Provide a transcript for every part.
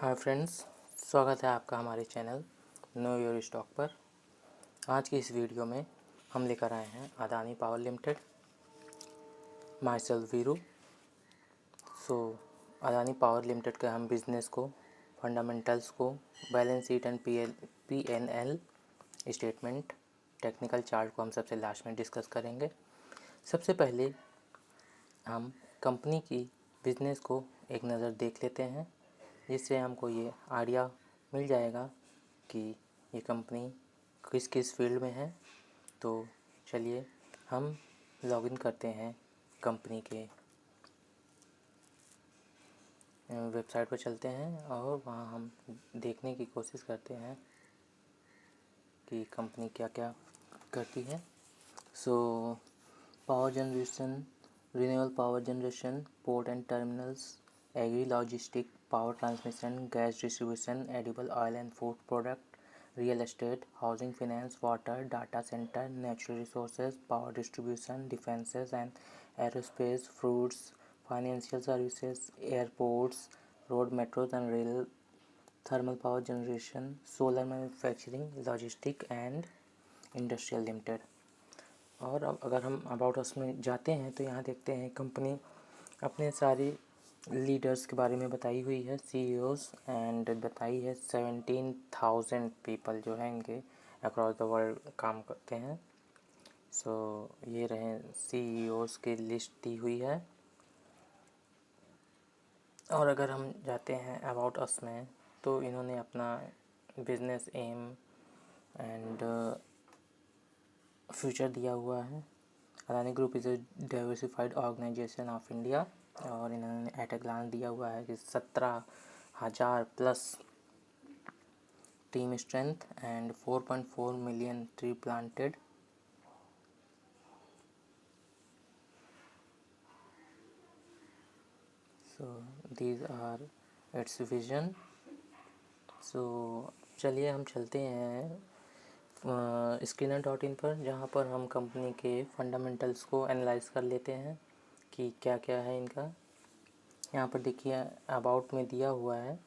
Hi friends, स्वागत है आपका हमारे चैनल नो योर स्टॉक पर। आज की इस वीडियो में हम लेकर आए हैं Adani power limited, my self Veeru. Adani power limited के हम बिज़नेस को, फंडामेंटल्स को, balance sheet and P N L statement, technical chart को हम सबसे लास्ट में डिस्कस करेंगे। सबसे पहले हम कंपनी की बिज़नेस को एक नज़र देख लेते हैं, जिससे हमको ये आइडिया मिल जाएगा कि ये कंपनी किस किस फील्ड में है। तो चलिए हम लॉगिन करते हैं, कंपनी के वेबसाइट पर चलते हैं और वहाँ हम देखने की कोशिश करते हैं कि कंपनी क्या क्या करती है। Power generation, renewable power generation, port and terminals, agri logistic, power transmission, gas distribution, edible oil and food product, real estate, housing finance, water, data centre, natural resources, power distribution, defences and aerospace, fruits, financial services, airports, road, metros and rail, thermal power generation, solar manufacturing, logistic and industrial limited. और अब अगर हम about us में जाते हैं तो यहाँ देखते हैं कंपनी अपने सारे लीडर्स के बारे में बताई हुई है, CEOs, एंड बताई है 17,000 पीपल जो हैं इनके अक्रॉस द वर्ल्ड काम करते हैं। ये रहे CEOs की लिस्ट दी हुई है। और अगर हम जाते हैं अबाउट अस में तो इन्होंने अपना बिजनेस एम एंड फ्यूचर दिया हुआ है। Adani group is a diversified organisation of India, और इन्होंने एट ए ग्लांस दिया हुआ है कि 17,000 plus team strength and 4.4 million tree planted. These are its vision. चलिए हम चलते हैं स्क्रीनर.इन पर, जहाँ पर हम कंपनी के फंडामेंटल्स को एनालाइज कर लेते हैं कि क्या क्या है इनका। यहाँ पर देखिए अबाउट में दिया हुआ है,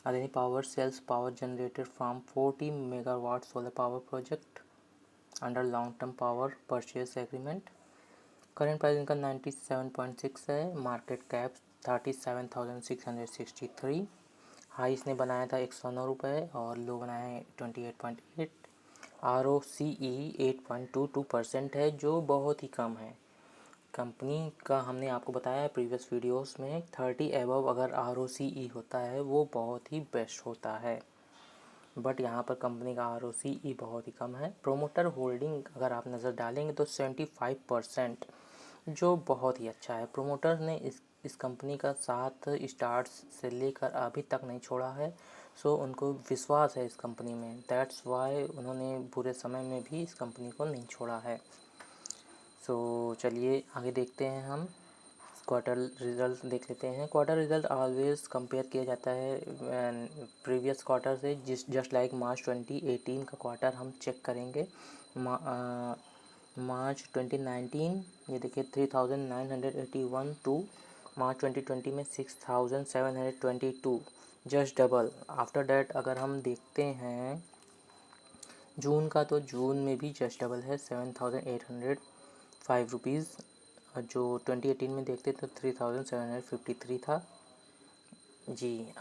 Adani power sells power generated from 40 megawatt solar power project under long term power purchase agreement. Current price इनका 97.6 है। Market cap 37,663। हाई इसने बनाया था 109 रुपये और लो बनाया है 28.8। ROCE 8.22% है, जो बहुत ही कम है। कंपनी का हमने आपको बताया है प्रीवियस वीडियोस में, 30 एबव अगर ROCE होता है वो बहुत ही बेस्ट होता है, बट यहाँ पर कंपनी का ROCE बहुत ही कम है। प्रोमोटर होल्डिंग अगर आप नज़र डालेंगे तो 75%, जो बहुत ही अच्छा है। प्रोमोटर ने इस कंपनी का साथ स्टार्ट से लेकर अभी तक नहीं छोड़ा है। उनको विश्वास है इस कंपनी में, दैट्स वाई उन्होंने बुरे समय में भी इस कंपनी को नहीं छोड़ा है। चलिए आगे देखते हैं, हम क्वार्टर रिज़ल्ट देख लेते हैं। क्वार्टर रिज़ल्ट ऑलवेज कंपेयर किया जाता है प्रीवियस क्वार्टर से, जस्ट लाइक मार्च 2018 का क्वार्टर हम चेक करेंगे। मार्च 2019 ये देखिए 3,981 टू मार्च 2020 में 6,722, जस्ट डबल। आफ्टर डैट अगर हम देखते हैं जून का, तो जून में भी जस्ट डबल है, 7,805 रुपीज़। जो 2018 में देखते तो 3,753 था। जी,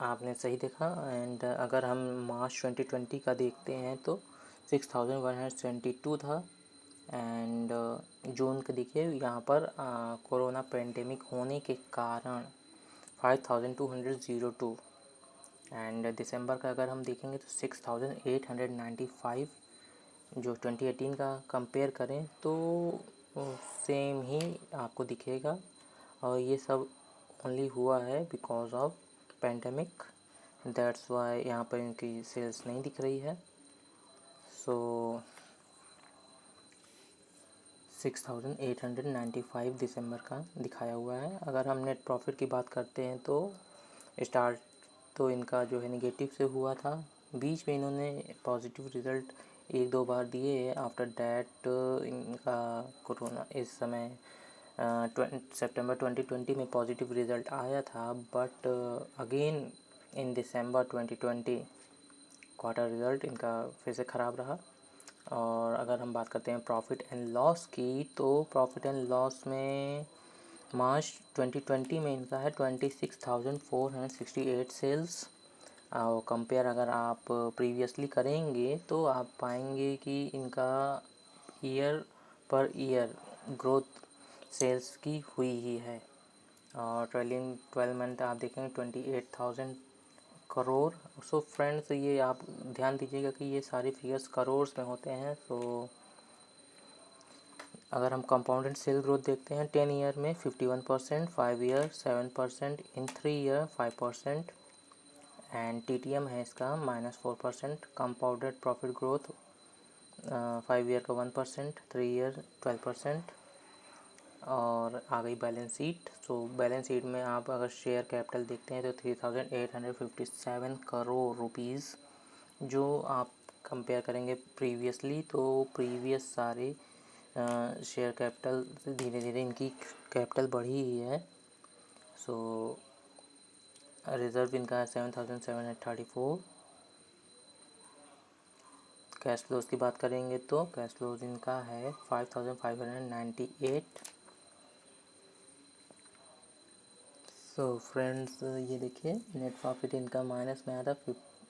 आपने सही देखा। एंड अगर हम मार्च 2020 का देखते हैं तो 6,172 था। एंड जून का देखिए यहाँ पर कोरोना पेंडेमिक होने के कारण 5,202। एंड दिसंबर का अगर हम देखेंगे तो 6,895। जो 2018 का कंपेयर करें तो सेम ही आपको दिखेगा, और ये सब ओनली हुआ है because of pandemic, that's why यहाँ पर इनकी सेल्स नहीं दिख रही है। 6,895 दिसंबर का दिखाया हुआ है। अगर हम नेट प्रॉफिट की बात करते हैं तो स्टार्ट तो इनका जो है नेगेटिव से हुआ था, बीच में इन्होंने पॉजिटिव रिज़ल्ट एक दो बार दिए। आफ्टर डैट इनका कोरोना इस समय सितंबर 2020 में पॉजिटिव रिज़ल्ट आया था, but again in December 2020 quarter result इनका फिर से ख़राब रहा। और अगर हम बात करते हैं प्रॉफिट एंड लॉस की, तो प्रॉफिट एंड लॉस में मार्च 2020 में इनका है 26,468 सेल्स। और कंपेयर अगर आप प्रीवियसली करेंगे तो आप पाएंगे कि इनका year per year growth sales की हुई ही है। और ट्रेलिंग 12 मंथ आप देखेंगे 28,000 करोड़। सो फ्रेंड्स, ये आप ध्यान दीजिएगा कि ये सारे फिगर्स करोर्स में होते हैं। तो अगर हम कंपाउंडेड सेल ग्रोथ देखते हैं 10 ईयर में 51%, 5 year 7%, in 3 year 5%, and TTM है इसका -4%। कंपाउंडेड प्रॉफिट ग्रोथ 5 ईयर का 1%, 3 ईयर 12%। और आ गई balance sheet. So balance sheet में आप अगर शेयर कैपिटल देखते हैं तो 3,857 करोड़ रुपीज़, जो आप कंपेयर करेंगे प्रीवियसली तो प्रीवियस सारे शेयर कैपिटल से धीरे धीरे इनकी कैपिटल बढ़ी ही है। सो रिज़र्व इनका है 7,734। कैश फ्लोज की बात करेंगे तो कैश फ्लोज इनका है 5,598। सो फ्रेंड्स, ये देखिए नेट प्रॉफिट इनका माइनस में आया था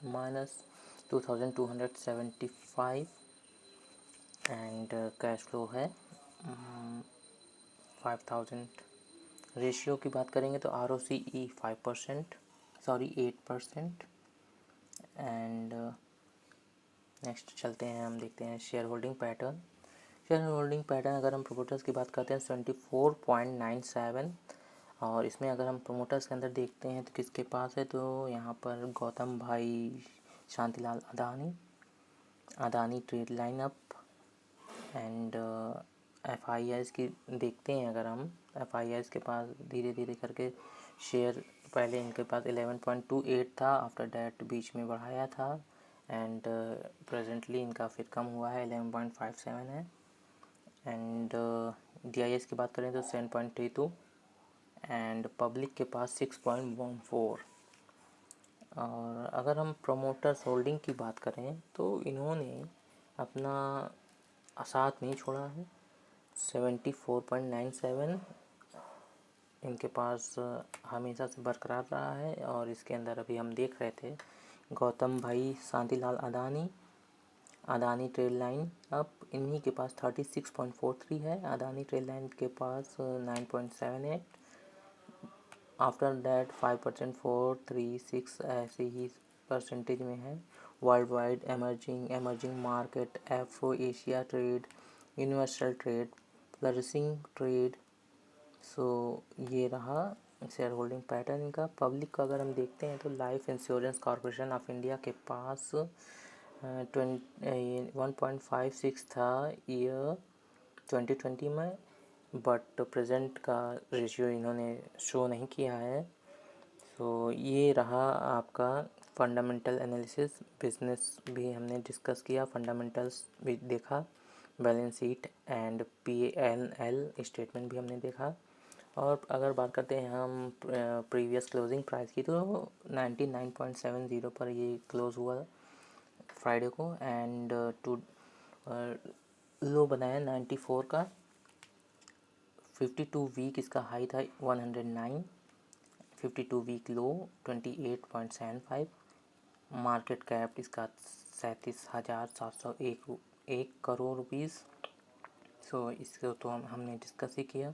-2,275, एंड कैश फ्लो है 5,000। रेशियो की बात करेंगे तो ROCE 5%, सॉरी 8%। एंड नेक्स्ट चलते हैं, हम देखते हैं share holding pattern. Share holding pattern अगर हम प्रोमोटर्स की बात करते हैं 74.97। और इसमें अगर हम प्रोमोटर्स के अंदर देखते हैं तो किसके पास है, तो यहाँ पर गौतम भाई Shantilal Adani trade lineup. And FIIs की देखते हैं अगर हम, FIIs के पास धीरे धीरे करके शेयर, पहले इनके पास 11.28 था, आफ्टर डैट बीच में बढ़ाया था, एंड प्रेजेंटली इनका फिर कम हुआ है 11.57 है। एंड DIS की बात करें तो 7.32, एंड पब्लिक के पास 6.14। और अगर हम प्रोमोटर्स होल्डिंग की बात करें तो इन्होंने अपना साथ नहीं छोड़ा है, 74.97 इनके पास हमेशा से बरकरार रहा है। और इसके अंदर अभी हम देख रहे थे गौतम भाई शांतिलाल अदानी ट्रेड लाइन, अब इन्हीं के पास 36.43 है, अदानी ट्रेड लाइन के पास 9.78, आफ्टर दैट 5%, 436 ऐसे ही परसेंटेज में है। World wide emerging market, Afro Asia trade, universal trade, flourishing trade. So ये रहा शेयर होल्डिंग पैटर्न इनका। पब्लिक का अगर हम देखते हैं तो life insurance corporation of India के पास 1.56 था ईयर 2020 में, बट प्रेजेंट का रेशियो इन्होंने शो नहीं किया है। सो ये रहा आपका फंडामेंटल एनालिसिस। बिजनेस भी हमने डिस्कस किया, फंडामेंटल्स भी देखा, balance sheet and P&L statement भी हमने देखा। और अगर बात करते हैं हम प्रीवियस क्लोजिंग प्राइस की, तो 99.70 पर ये क्लोज़ हुआ फ्राइडे को, एंड टू लो बनाया 94 का। 52 वीक इसका हाई था 109, 52 वीक लो 28.75। मार्केट कैप इसका 37,701 करोड़ रुपीज़। सो इसको तो हमने डिस्कस ही किया।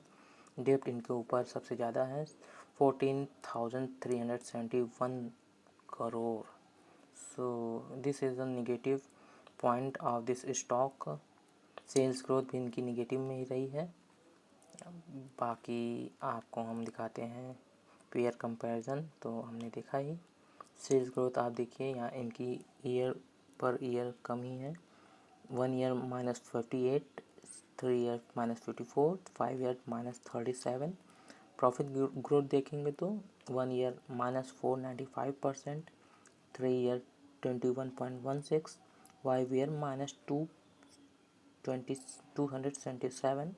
डेप्ट इनके ऊपर सबसे ज़्यादा है 14,371 crore. So this is the negative point of this stock. Sales growth भी इनकी नेगेटिव में ही रही है। बाकी आपको हम दिखाते हैं पेयर कंपैरिजन, तो हमने देखा ही सेल्स ग्रोथ। आप देखिए यहाँ इनकी ईयर पर ईयर कम ही है, 1 year -58, 3 year -54, 5 year -37। Profit growth देखेंगे तो 1 ईयर -495%, 3 ईयर 21.16, 5 ईयर -277।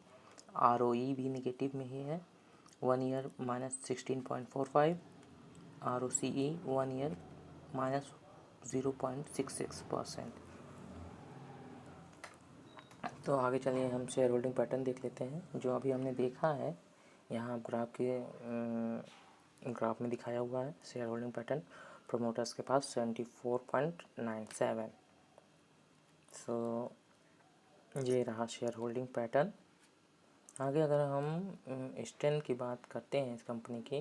ROE भी निगेटिव में ही है, 1 ईयर -16.45, ROCE 1 ईयर -0.66%। तो आगे चलिए हम शेयर होल्डिंग पैटर्न देख लेते हैं। जो अभी हमने देखा है यहाँ ग्राफ में दिखाया हुआ है शेयर होल्डिंग पैटर्न। प्रोमोटर्स के पास 74.97। सो ये रहा शेयर होल्डिंग पैटर्न। आगे अगर हम स्ट्रेंथ की बात करते हैं इस कंपनी की,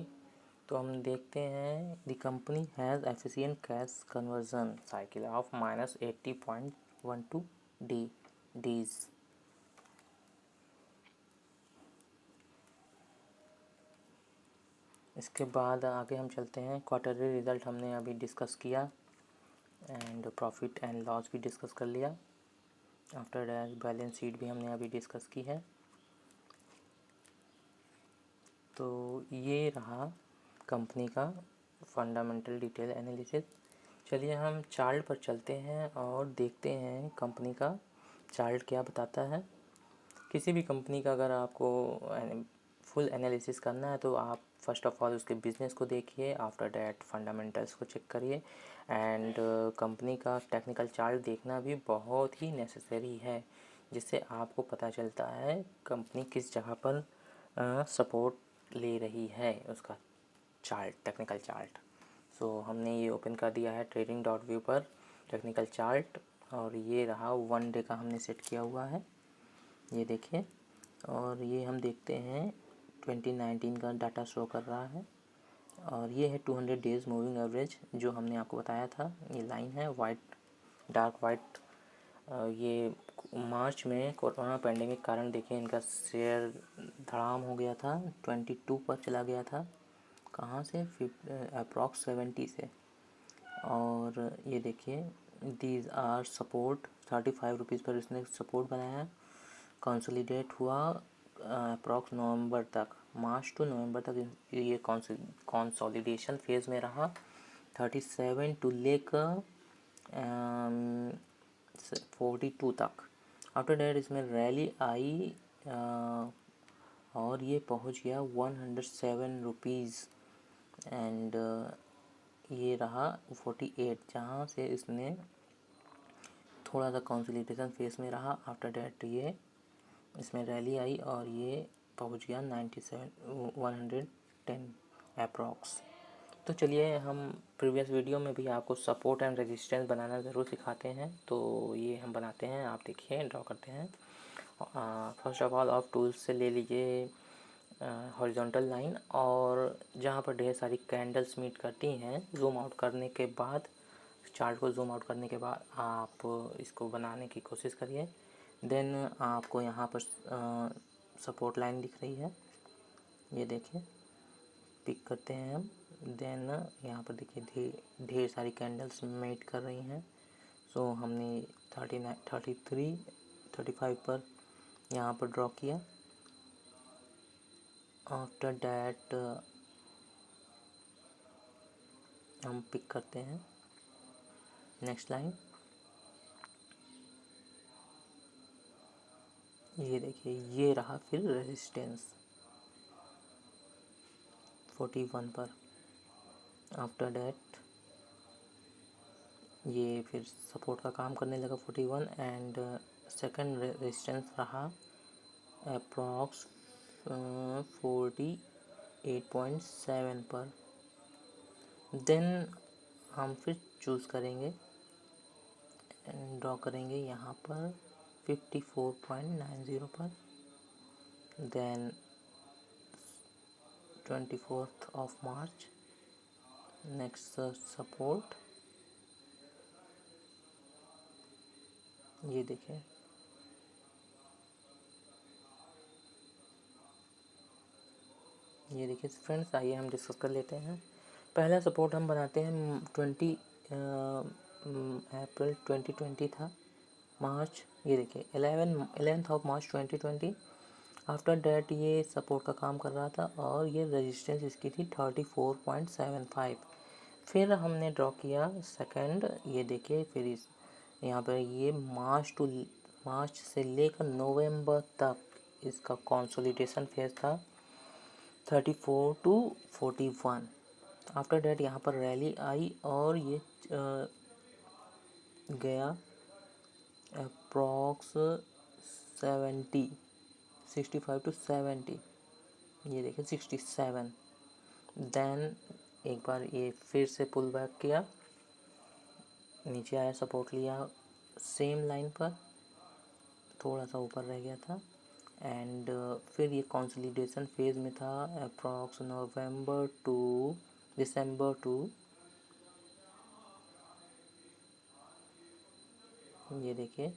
तो हम देखते हैं the company has efficient cash conversion cycle of -80.12 days. इसके बाद आगे हम चलते हैं। क्वार्टरली रिज़ल्ट हमने अभी डिस्कस किया एंड प्रॉफिट एंड लॉस भी डिस्कस कर लिया। आफ्टर दैट बैलेंस शीट भी हमने अभी डिस्कस की है। तो ये रहा कंपनी का फंडामेंटल डिटेल एनालिसिस। चलिए हम चार्ट पर चलते हैं और देखते हैं कंपनी का चार्ट क्या बताता है। किसी भी कंपनी का अगर आपको फुल एनालिसिस करना है तो आप फर्स्ट ऑफ ऑल उसके बिज़नेस को देखिए, आफ्टर डैट फंडामेंटल्स को चेक करिए एंड कंपनी का टेक्निकल चार्ट देखना भी बहुत ही नेसेसरी है, जिससे आपको पता चलता है कंपनी किस जगह पर सपोर्ट ले रही है उसका चार्ट, टेक्निकल चार्ट। सो हमने ये ओपन कर दिया है trading.view पर टेक्निकल चार्ट, और ये रहा 1 डे का हमने सेट किया हुआ है, ये देखिए। और ये हम देखते हैं 2019 का डाटा शो कर रहा है, और ये है 200 डेज़ मूविंग एवरेज जो हमने आपको बताया था। ये लाइन है वाइट, डार्क वाइट। ये मार्च में कोरोना पैंडेमिक के कारण देखिए इनका शेयर धड़ाम हो गया था, 22 पर चला गया था। कहाँ से? अप्रॉक्स 70 से। और ये देखिए दीज आर सपोर्ट 35 रुपीज़ पर इसने सपोर्ट बनाया। कंसोलिडेट हुआ अप्रॉक्स नवंबर तक, मार्च टू नवंबर तक ये कंसोलिडेशन फेज़ में रहा 37 टू लेकर 42 तक। आफ्टर डैट इसमें रैली आई और ये पहुंच गया 107 रुपीज़ एंड ये रहा 48, जहाँ से इसने थोड़ा सा कंसोलिडेशन फेस में रहा। आफ्टर डैट ये इसमें रैली आई और ये पहुंच गया 110 अप्रॉक्स। तो चलिए हम प्रीवियस वीडियो में भी आपको सपोर्ट एंड रेजिस्टेंस बनाना ज़रूर सिखाते हैं, तो ये हम बनाते हैं। आप देखिए ड्रॉ करते हैं। फर्स्ट ऑफ ऑल आप टूल्स से ले लीजिए हॉरिजॉन्टल लाइन, और जहाँ पर ढेर सारी कैंडल्स मीट करती हैं, जूम आउट करने के बाद, चार्ट को जूम आउट करने के बाद आप इसको बनाने की कोशिश करिए। देन आपको यहाँ पर सपोर्ट लाइन दिख रही है, ये देखिए, पिक करते हैं हम। देन यहाँ पर देखिए ढेर सारी कैंडल्स मेट कर रही हैं। सो हमने 39, 33, 35 पर यहाँ पर ड्रॉ किया। आफ्टर डैट हम पिक करते हैं नेक्स्ट लाइन। ये देखिए ये रहा फिर रेजिस्टेंस 41 पर। आफ्टर डैट ये फिर सपोर्ट का काम करने लगा 41 एंड सेकंड रेजिस्टेंस रहा अप्रॉक्स 48.7 पर। देन हम फिर चूज़ करेंगे, ड्रॉ करेंगे यहाँ पर 54.90 पर। Then 24th of March next support, ये देखें, ये देखिए फ्रेंड्स। आइए हम डिस्कस कर लेते हैं। पहला सपोर्ट हम बनाते हैं 20 अप्रैल 2020 था, मार्च, ये देखिए 11th of March 2020। After that ये सपोर्ट का काम कर रहा था और ये रेजिस्टेंस इसकी थी 34.75। फिर हमने ड्रॉ किया सेकंड, ये देखिए फिर इस यहाँ पर ये मार्च से लेकर नवंबर तक इसका कंसोलिडेशन फेज था 34 टू 41। आफ्टर डैट यहाँ पर रैली आई और ये गया अप्रॉक्स 65 to 70, ये देखिए 67। देन एक बार ये फिर से पुल बैक किया, नीचे आया, सपोर्ट लिया सेम लाइन पर, थोड़ा सा ऊपर रह गया था। एंड फिर ये कंसोलिडेशन फेज में था अप्रॉक्स नवंबर टू दिसंबर टू, ये देखिए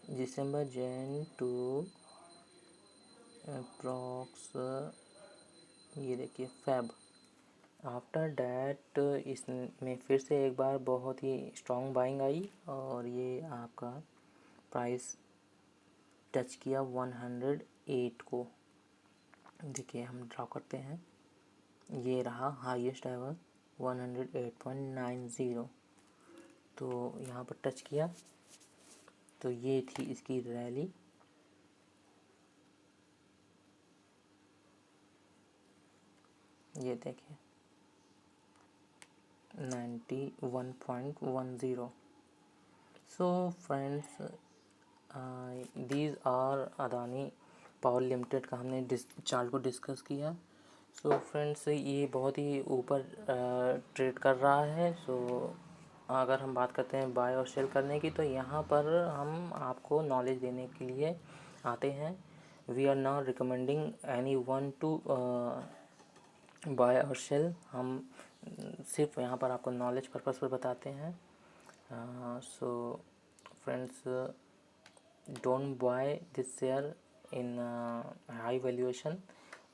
दिसंबर जैन टू अप्रॉक्स, ये देखिए फेब। आफ्टर डैट इसमें फिर से एक बार बहुत ही स्ट्रॉन्ग बाइंग आई और ये आपका प्राइस टच किया 108 को। देखिए हम ड्रॉ करते हैं, ये रहा हाईएस्ट एवर 108.90। तो यहाँ पर टच किया तो ये थी इसकी रैली। ये देखिए 91.10। So friends, these are Adani power limited का हमने चार्ट को डिस्कस किया। सो फ्रेंड्स, ये बहुत ही ऊपर ट्रेड कर रहा है। सो अगर हम बात करते हैं बाय और सेल करने की, तो यहाँ पर हम आपको नॉलेज देने के लिए आते हैं। We are not recommending anyone to buy और सेल। हम सिर्फ यहाँ पर आपको नॉलेज पर्पस पर बताते हैं। So friends, don't by this share in high valuation.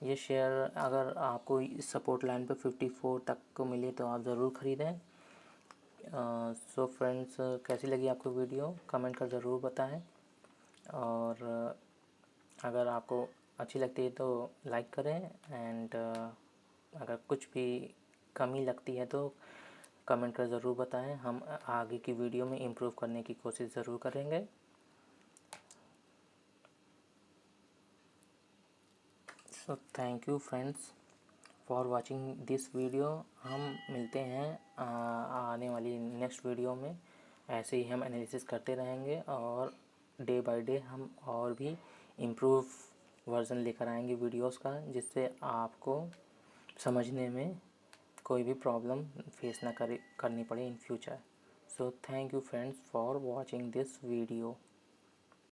ये शेयर अगर आपको सपोर्ट लाइन पे 54 तक को मिले तो आप ज़रूर ख़रीदें। सो फ्रेंड्स, कैसी लगी आपको वीडियो कमेंट कर ज़रूर बताएं। और अगर आपको अच्छी लगती है तो लाइक करें। एंड अगर कुछ भी कमी लगती है तो कमेंट कर ज़रूर बताएं। हम आगे की वीडियो में इम्प्रूव करने की कोशिश ज़रूर करेंगे। So thank you friends for watching this video. हम मिलते हैं आने वाली नेक्स्ट वीडियो में। ऐसे ही हम एनालिसिस करते रहेंगे और डे बाय डे हम और भी इम्प्रूव वर्ज़न लेकर आएंगे वीडियोस का, जिससे आपको समझने में कोई भी प्रॉब्लम फेस ना करनी पड़े in future. So thank you friends for watching this video.